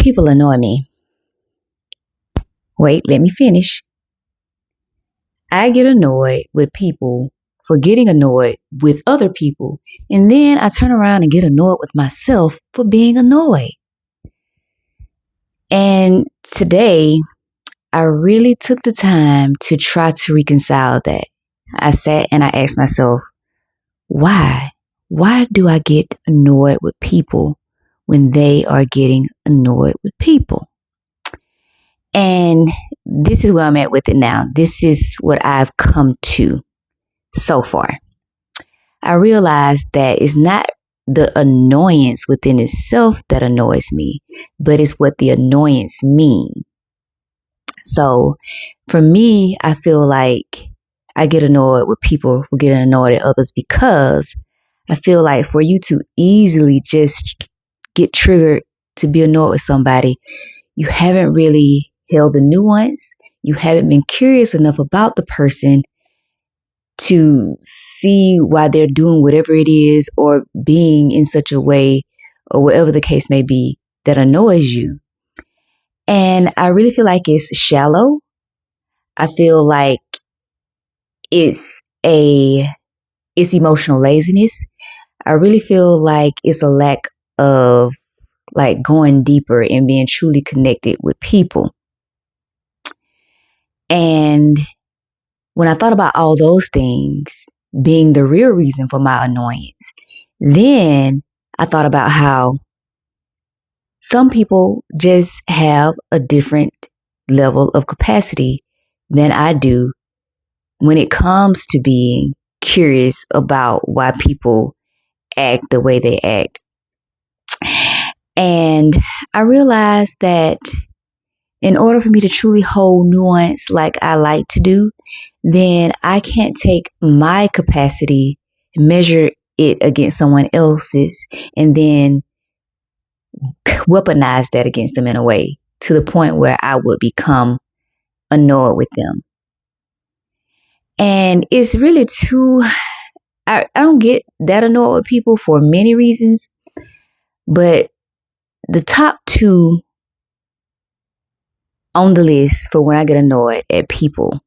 People annoy me. Wait, let me finish. I get annoyed with people for getting annoyed with other people, and then I turn around and get annoyed with myself for being annoyed. And today, I really took the time to try to reconcile that. I sat and I asked myself, why? Why do I get annoyed with people when they are getting annoyed with people? And this is where I'm at with it now. This is what I've come to so far. I realized that it's not the annoyance within itself that annoys me, but it's what the annoyance means. So for me, I feel like I get annoyed with people who get annoyed at others because I feel like for you to easily just get triggered to be annoyed with somebody, you haven't really held the nuance. You haven't been curious enough about the person to see why they're doing whatever it is or being in such a way or whatever the case may be that annoys you. And I really feel like it's shallow. I feel like it's emotional laziness. I really feel like it's a lack of like going deeper and being truly connected with people. And when I thought about all those things being the real reason for my annoyance, then I thought about how some people just have a different level of capacity than I do when it comes to being curious about why people act the way they act. And I realized that in order for me to truly hold nuance like I like to do, then I can't take my capacity, measure it against someone else's, and then weaponize that against them in a way to the point where I would become annoyed with them. And it's really I don't get that annoyed with people for many reasons, but the top two on the list for when I get annoyed at people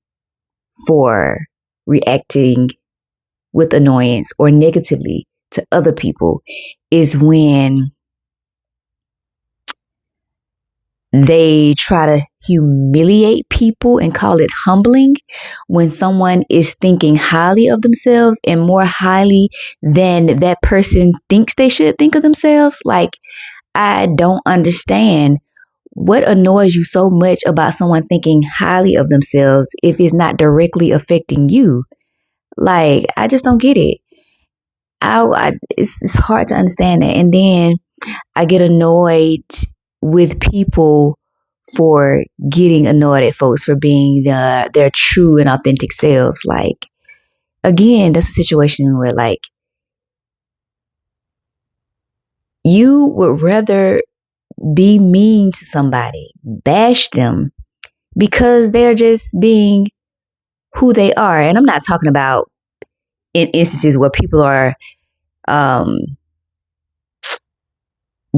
for reacting with annoyance or negatively to other people is when they try to humiliate people and call it humbling when someone is thinking highly of themselves and more highly than that person thinks they should think of themselves. Like, I don't understand what annoys you so much about someone thinking highly of themselves if it's not directly affecting you. Like, I just don't get it. It's hard to understand that. And then I get annoyed with people for getting annoyed at folks for being their true and authentic selves. Like, again, that's a situation where like you would rather be mean to somebody, bash them because they're just being who they are. And I'm not talking about in instances where people are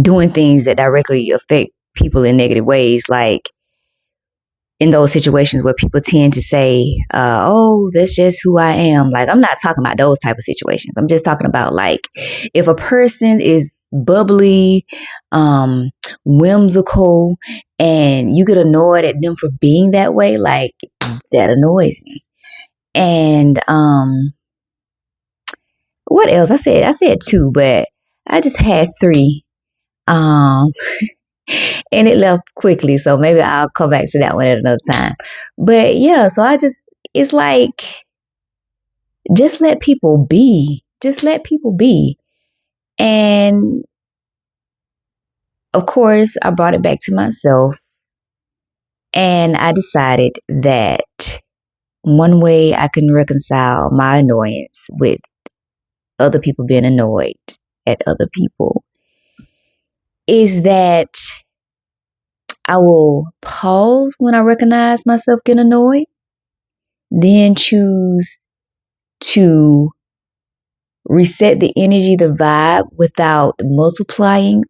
doing things that directly affect people in negative ways, like in those situations where people tend to say, oh, that's just who I am. Like, I'm not talking about those type of situations. I'm just talking about like if a person is bubbly, whimsical, and you get annoyed at them for being that way, like that annoys me. And what else? I said two, but I just had three. And it left quickly, so maybe I'll come back to that one at another time. But yeah, so it's like, just let people be. Just let people be. And of course, I brought it back to myself. And I decided that one way I can reconcile my annoyance with other people being annoyed at other people is that I will pause when I recognize myself getting annoyed, then choose to reset the energy, the vibe, without multiplying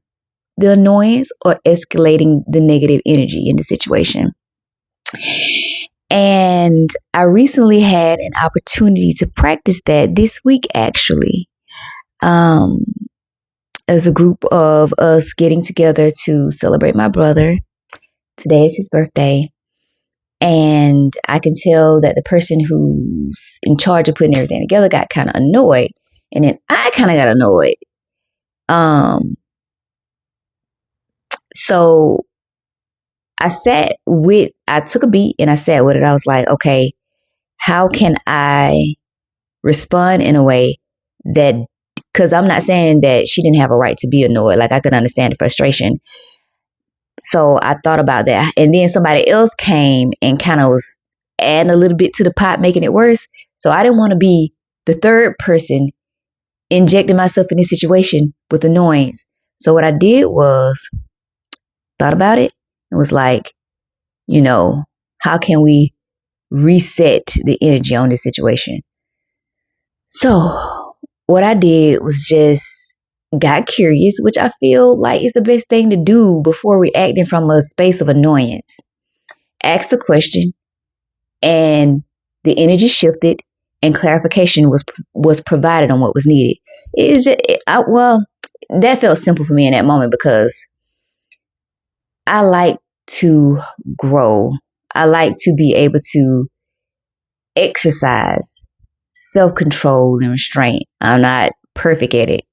the annoyance or escalating the negative energy in the situation. And I recently had an opportunity to practice that this week, actually. As a group of us getting together to celebrate my brother. Today is his birthday. And I can tell that the person who's in charge of putting everything together got kind of annoyed. And then I kind of got annoyed. So I took a beat and I sat with it. I was like, okay, how can I respond in a way that, because I'm not saying that she didn't have a right to be annoyed. Like, I could understand the frustration. So I thought about that. And then somebody else came and kind of was adding a little bit to the pot, making it worse. So I didn't want to be the third person injecting myself in this situation with annoyance. So what I did was thought about it and was like, how can we reset the energy on this situation? So what I did was just got curious, which I feel like is the best thing to do before reacting from a space of annoyance. Asked the question, and the energy shifted, and clarification was provided on what was needed. That felt simple for me in that moment because I like to grow. I like to be able to exercise self-control and restraint. I'm not perfect at it.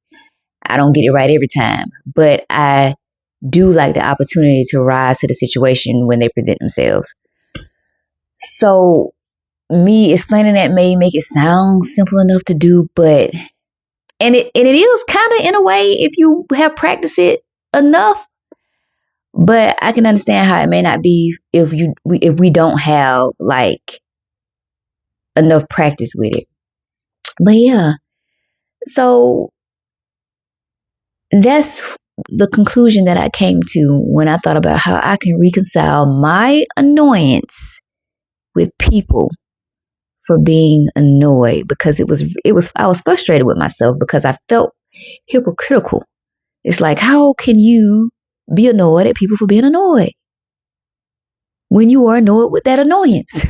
I don't get it right every time, but I do like the opportunity to rise to the situation when they present themselves. So me explaining that may make it sound simple enough to do, but and it is kind of in a way if you have practiced it enough. But I can understand how it may not be if we don't have like enough practice with it. But yeah, so that's the conclusion that I came to when I thought about how I can reconcile my annoyance with people for being annoyed, because I was frustrated with myself because I felt hypocritical. It's like, how can you be annoyed at people for being annoyed when you are annoyed with that annoyance?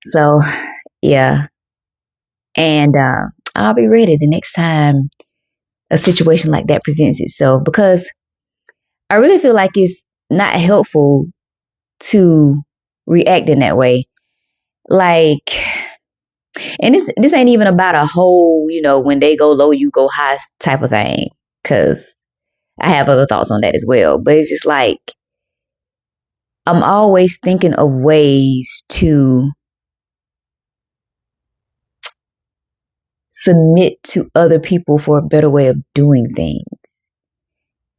So yeah, and I'll be ready the next time a situation like that presents itself, because I really feel like it's not helpful to react in that way. Like, and this ain't even about a whole, when they go low, you go high type of thing, because I have other thoughts on that as well. But it's just like, I'm always thinking of ways to submit to other people for a better way of doing things,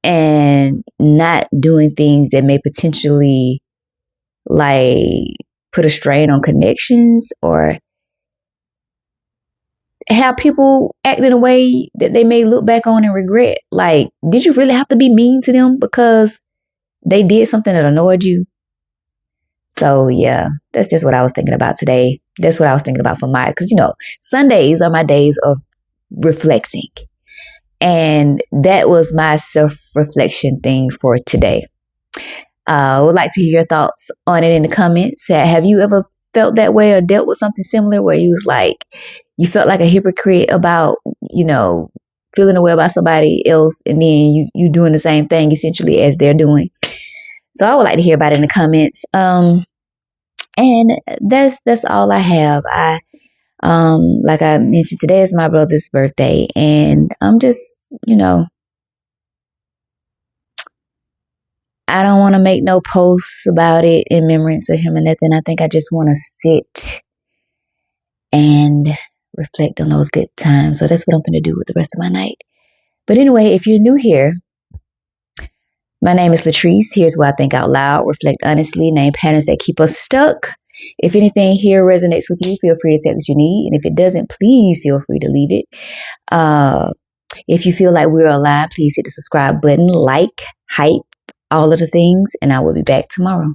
and not doing things that may potentially like put a strain on connections or have people act in a way that they may look back on and regret. Like, did you really have to be mean to them because they did something that annoyed you? So yeah, that's just what I was thinking about today. That's what I was thinking about because Sundays are my days of reflecting, and that was my self-reflection thing for today. I would like to hear your thoughts on it in the comments. Have you ever felt that way or dealt with something similar where you was like, you felt like a hypocrite about, feeling a way about somebody else, and then you doing the same thing essentially as they're doing? So I would like to hear about it in the comments. And that's all I have. Like I mentioned, today is my brother's birthday, and I'm just, I don't want to make no posts about it in remembrance of him or nothing. I think I just want to sit and reflect on those good times. So that's what I'm going to do with the rest of my night. But anyway, if you're new here, my name is Latrice. Here's where I think out loud, reflect honestly, name patterns that keep us stuck. If anything here resonates with you, feel free to take what you need. And if it doesn't, please feel free to leave it. If you feel like we're aligned, please hit the subscribe button, like, hype, all of the things, and I will be back tomorrow.